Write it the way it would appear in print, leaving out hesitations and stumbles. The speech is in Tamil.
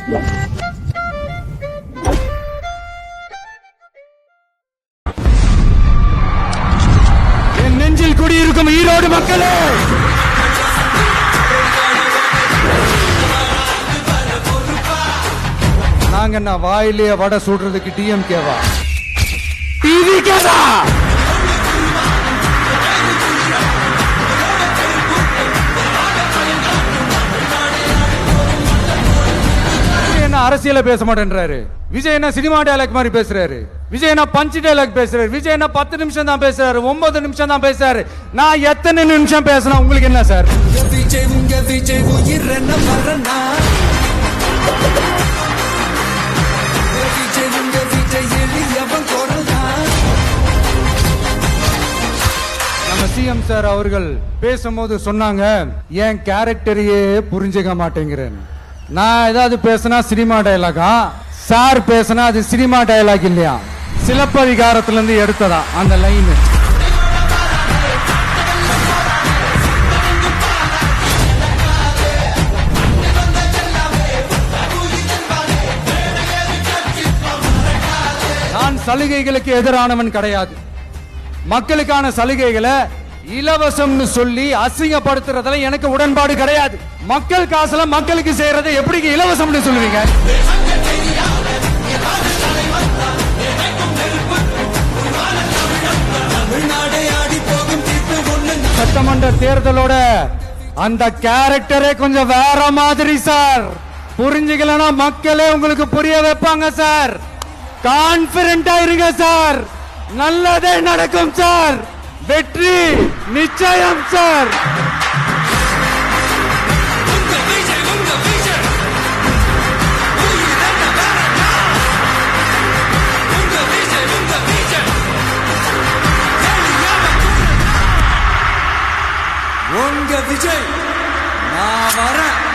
என் நெஞ்சில் குடியிருக்கும் ஈரோடு மக்களே, நாங்க என்ன வாயிலேயே வடை சுடுறதுக்கு டிஎம்கேவா, டிவிகேவா? அரசியல பேச மாட்டேன்றாரு. விஜய் என்ன சினிமா டயலாக் மாதிரி பேசுறாரு. விஜய் என்ன பஞ்ச் டயலாக் பேசுறாரு. விஜய் என்ன 10 நிமிஷம் தான் பேசுறாரு, 9 நிமிஷம் தான் பேசுறாரு. நான் எத்தனை நிமிஷம் பேசினா உங்களுக்கு என்ன சார்? நம்ம சிஎம் சார் அவர்கள் பேசும்போது சொன்னாங்க, என் கேரக்டரையே புரிஞ்சுக்க மாட்டேங்கிறேன். நான் ஏதாவது பேசினா சினிமா டயலாகா, சார் பேசினா அது சினிமா டயலாக் இல்லையா? சிலப்பதிகாரத்திலிருந்து எடுத்ததா அந்த லைன். நான் சலுகைகளுக்கு எதிரானவன் கிடையாது. மக்களுக்கான சலுகைகளை இலவசம்னு சொல்லி அசிங்கப்படுத்துறதுல எனக்கு உடன்பாடு கிடையாது. மக்கள் காசுல மக்களுக்கு செய்யறதை எப்படி இலவசம்னு சொல்லுவீங்க? சட்டமன்ற தேர்தலோட அந்த கேரக்டரே கொஞ்சம் வேற மாதிரி சார். புரிஞ்சுக்கலன்னா மக்களே உங்களுக்கு புரிய வைப்பாங்க சார். கான்பிடென்டா இருங்க சார், நல்லதே நடக்கும் சார், வெற்றி நிச்சயம் சார். உங்க விஜய் நான் வரேன்.